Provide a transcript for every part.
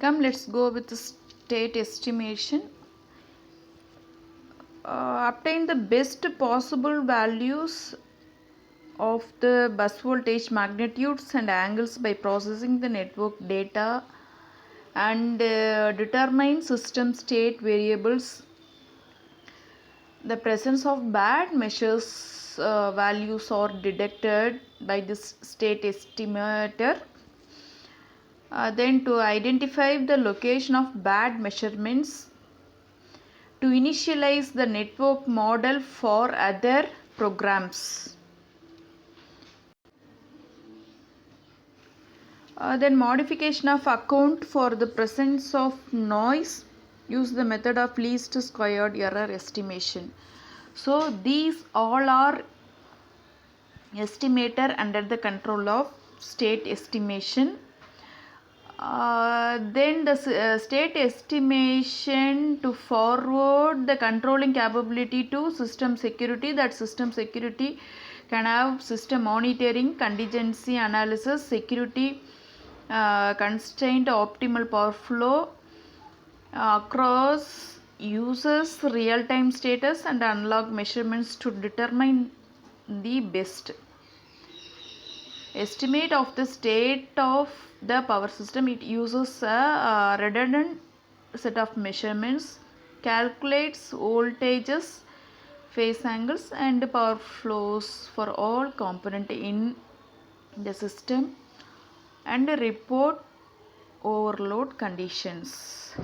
Come, let's go with the state estimation. Obtain the best possible values of the bus voltage magnitudes and angles by processing the network data and determine system state variables. The presence of bad measures values are detected by this state estimator. Then to identify the location of bad measurements, to initialize the network model for other programs. Then modification of account for the presence of noise, use the method of least squared error estimation. So these all are estimator under the control of state estimation. Then the state estimation to forward the controlling capability to system security. That system security can have system monitoring, contingency analysis, security constraint, optimal power flow across users, real-time status and analog measurements to determine the best estimate of the state of the power system. It uses a redundant set of measurements, calculates voltages, phase angles and power flows for all components in the system and report overload conditions.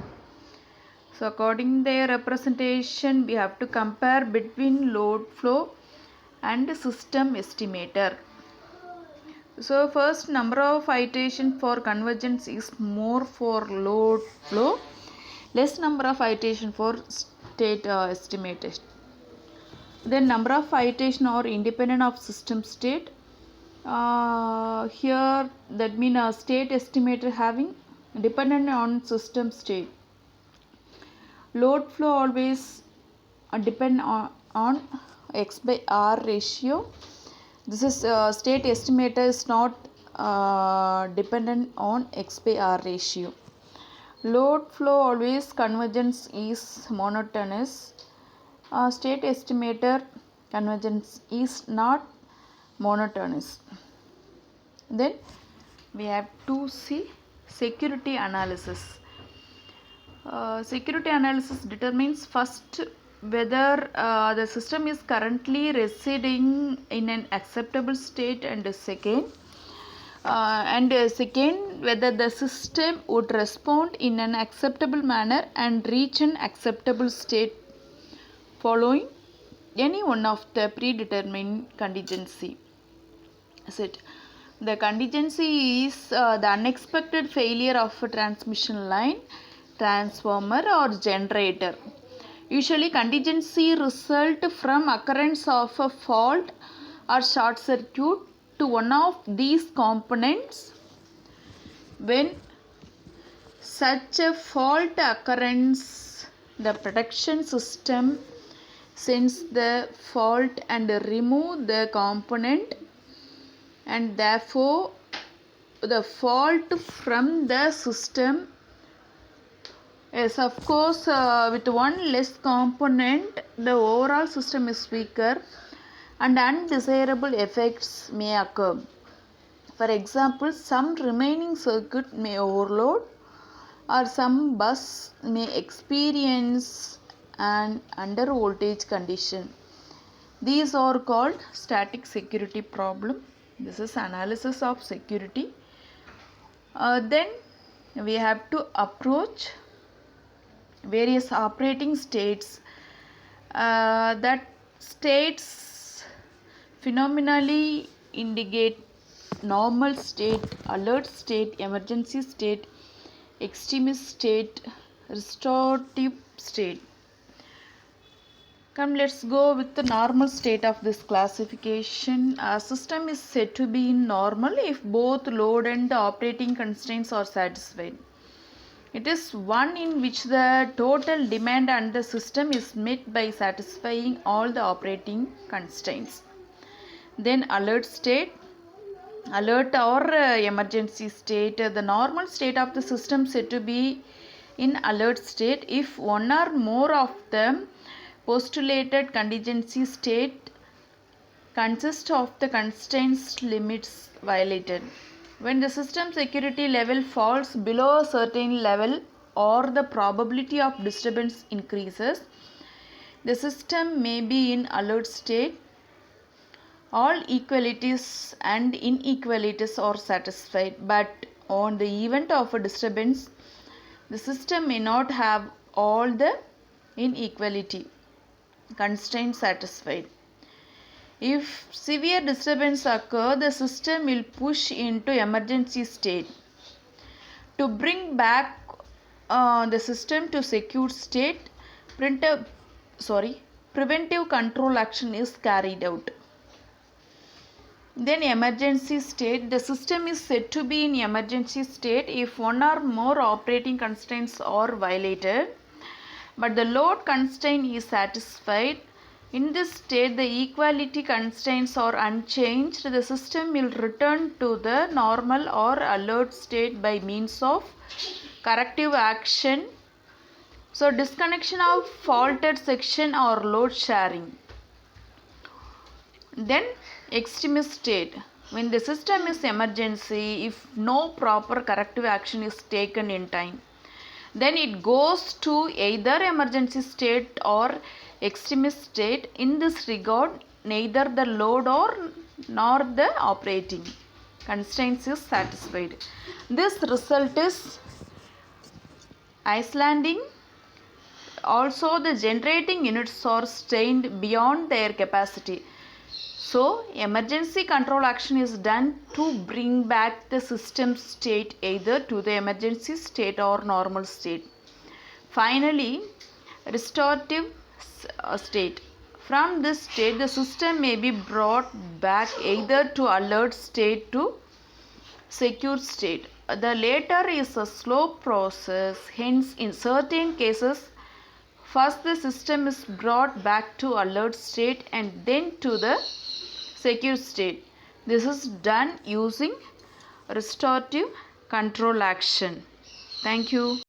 So according to their representation, we have to compare between load flow and system estimator. So first, number of iteration for convergence is more for load flow, less number of iteration for state estimation. Then number of iteration are independent of system state. Here that means a state estimator having dependent on system state. Load flow always depend on X by R ratio. This is state estimator is not dependent on X by R ratio. Load flow always convergence is monotonous. State estimator convergence is not monotonous. Then we have to see security analysis. Security analysis determines first whether the system is currently residing in an acceptable state and second whether the system would respond in an acceptable manner and reach an acceptable state following any one of the predetermined contingency. The contingency is the unexpected failure of a transmission line, transformer or generator. Usually contingency result from occurrence of a fault or short circuit to one of these components. When such a fault occurs, the protection system sense the fault and remove the component, and therefore the fault from the system is of course with one less component the overall system is weaker and undesirable effects may occur. For example, some remaining circuit may overload or some bus may experience an under voltage condition. These are called static security problem. This is analysis of security. Then we have to approach various operating states. That states phenomenally indicate normal state, alert state, emergency state, extremist state, restorative state. Come, let's go with the normal state of this classification. A system is said to be normal if both load and the operating constraints are satisfied. It is one in which the total demand on the system is met by satisfying all the operating constraints. Then alert state. alert or emergency state. The normal state of the system said to be in alert state if one or more of the postulated contingency state consist of the constraints limits violated. When the system security level falls below a certain level or the probability of disturbance increases, the system may be in alert state. All equalities and inequalities are satisfied, but on the event of a disturbance, the system may not have all the inequality constraints satisfied. If severe disturbance occur, the system will push into emergency state. To bring back the system to secure state, preventive control action is carried out. Then emergency state, the system is said to be in emergency state if one or more operating constraints are violated, but the load constraint is satisfied. In this state, the equality constraints are unchanged. The system will return to the normal or alert state by means of corrective action. So, disconnection of faulted section or load sharing. Then extremist state, when the system is emergency, if no proper corrective action is taken in time, then it goes to either emergency state or extremist state. In this regard, neither the load nor the operating constraints is satisfied. This result is islanding. Also, the generating units are strained beyond their capacity. So, emergency control action is done to bring back the system state either to the emergency state or normal state. Finally, restorative state. From this state, the system may be brought back either to alert state to secure state. The latter is a slow process, hence in certain cases, first the system is brought back to alert state and then to the secure state. This is done using restorative control action. Thank you.